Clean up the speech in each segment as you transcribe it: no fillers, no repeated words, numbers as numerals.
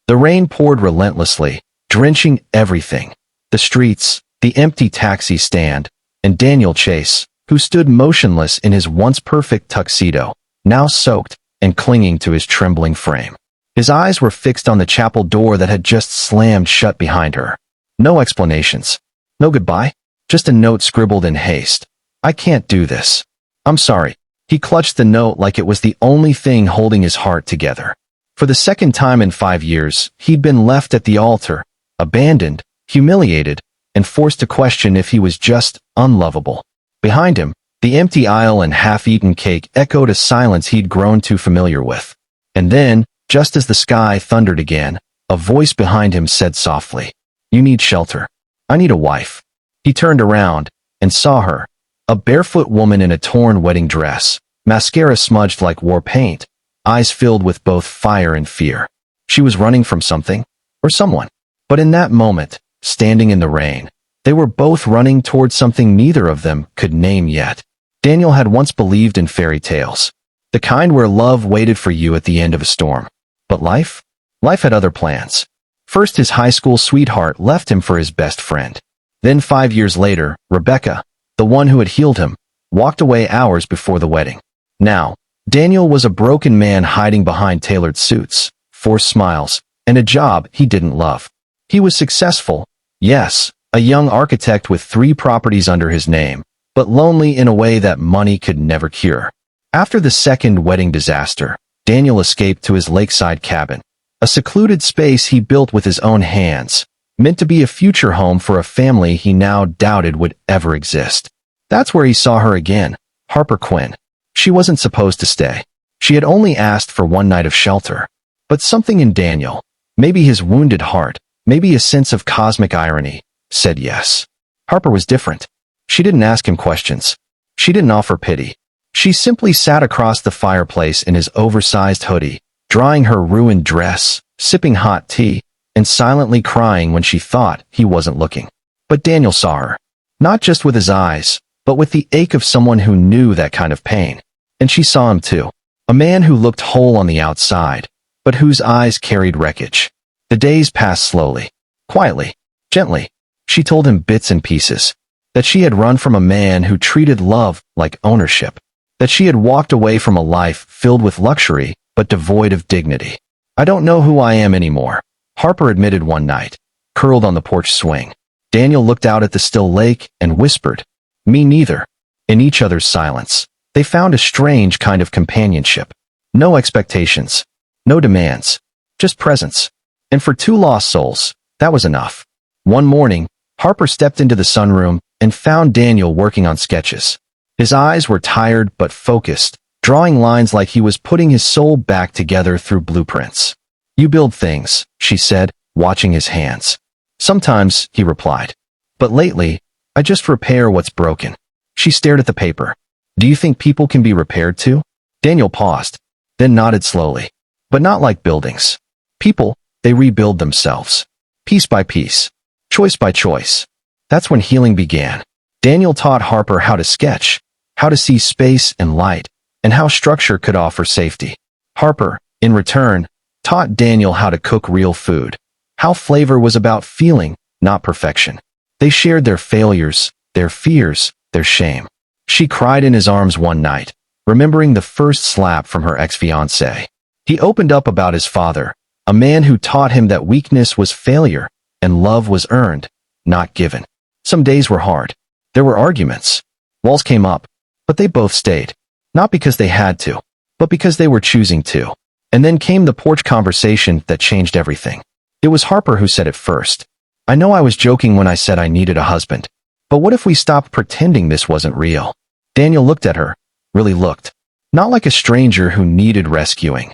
The rain poured relentlessly, drenching everything. The streets, the empty taxi stand, and Daniel Chase, who stood motionless in his once perfect tuxedo, now soaked and clinging to his trembling frame. His eyes were fixed on the chapel door that had just slammed shut behind her. No explanations. No goodbye. Just a note scribbled in haste. I can't do this. I'm sorry. He clutched the note like it was the only thing holding his heart together. For the second time in 5 years, he'd been left at the altar, abandoned, humiliated, and forced to question if he was just unlovable. Behind him, the empty aisle and half-eaten cake echoed a silence he'd grown too familiar with. And then, just as the sky thundered again, a voice behind him said softly, "You need shelter. I need a wife." He turned around and saw her, a barefoot woman in a torn wedding dress, mascara smudged like war paint, eyes filled with both fire and fear. She was running from something, or someone. But in that moment, standing in the rain, they were both running towards something neither of them could name yet. Daniel had once believed in fairy tales, the kind where love waited for you at the end of a storm. But life? Life had other plans. First, his high school sweetheart left him for his best friend. Then 5 years later, Rebecca, the one who had healed him, walked away hours before the wedding. Now, Daniel was a broken man hiding behind tailored suits, forced smiles, and a job he didn't love. He was successful, yes, a young architect with 3 properties under his name, but lonely in a way that money could never cure. After the second wedding disaster, Daniel escaped to his lakeside cabin, a secluded space he built with his own hands, meant to be a future home for a family he now doubted would ever exist. That's where he saw her again, Harper Quinn. She wasn't supposed to stay. She had only asked for one night of shelter. But something in Daniel, maybe his wounded heart, maybe a sense of cosmic irony, said yes. Harper was different. She didn't ask him questions. She didn't offer pity. She simply sat across the fireplace in his oversized hoodie, drying her ruined dress, sipping hot tea, and silently crying when she thought he wasn't looking. But Daniel saw her, not just with his eyes, but with the ache of someone who knew that kind of pain. And she saw him too, a man who looked whole on the outside, but whose eyes carried wreckage. The days passed slowly, quietly, gently. She told him bits and pieces, that she had run from a man who treated love like ownership, that she had walked away from a life filled with luxury but devoid of dignity. I don't know who I am anymore, Harper admitted one night, curled on the porch swing. Daniel looked out at the still lake and whispered, "Me neither." In each other's silence, they found a strange kind of companionship. No expectations, no demands, just presence. And for 2 lost souls, that was enough. One morning, Harper stepped into the sunroom and found Daniel working on sketches. His eyes were tired but focused, drawing lines like he was putting his soul back together through blueprints. "You build things," she said, watching his hands. "Sometimes," he replied. "But lately, I just repair what's broken." She stared at the paper. "Do you think people can be repaired too?" Daniel paused, then nodded slowly. "But not like buildings. People, they rebuild themselves. Piece by piece. Choice by choice." That's when healing began. Daniel taught Harper how to sketch, how to see space and light, and how structure could offer safety. Harper, in return, taught Daniel how to cook real food, how flavor was about feeling, not perfection. They shared their failures, their fears, their shame. She cried in his arms one night, remembering the first slap from her ex-fiancé. He opened up about his father, a man who taught him that weakness was failure and love was earned, not given. Some days were hard. There were arguments. Walls came up, but they both stayed. Not because they had to, but because they were choosing to. And then came the porch conversation that changed everything. It was Harper who said it first. "I know I was joking when I said I needed a husband, but what if we stopped pretending this wasn't real?" Daniel looked at her, really looked. Not like a stranger who needed rescuing,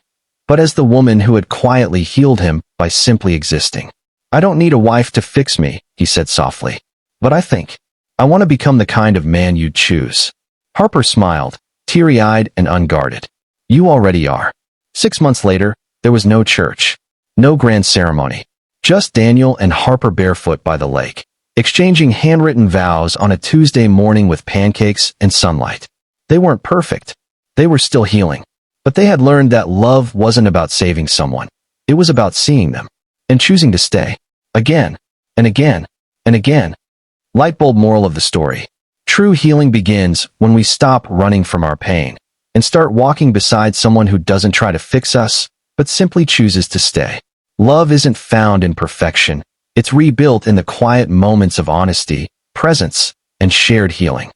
but as the woman who had quietly healed him by simply existing. "I don't need a wife to fix me," he said softly. "But I think I want to become the kind of man you'd choose." Harper smiled, teary-eyed and unguarded. "You already are." 6 months later, there was no church, no grand ceremony, just Daniel and Harper barefoot by the lake, exchanging handwritten vows on a Tuesday morning with pancakes and sunlight. They weren't perfect. They were still healing. But they had learned that love wasn't about saving someone. It was about seeing them. and choosing to stay. Again, and again, and again. Lightbulb moral of the story. True healing begins when we stop running from our pain and start walking beside someone who doesn't try to fix us, but simply chooses to stay. Love isn't found in perfection. It's rebuilt in the quiet moments of honesty, presence, and shared healing.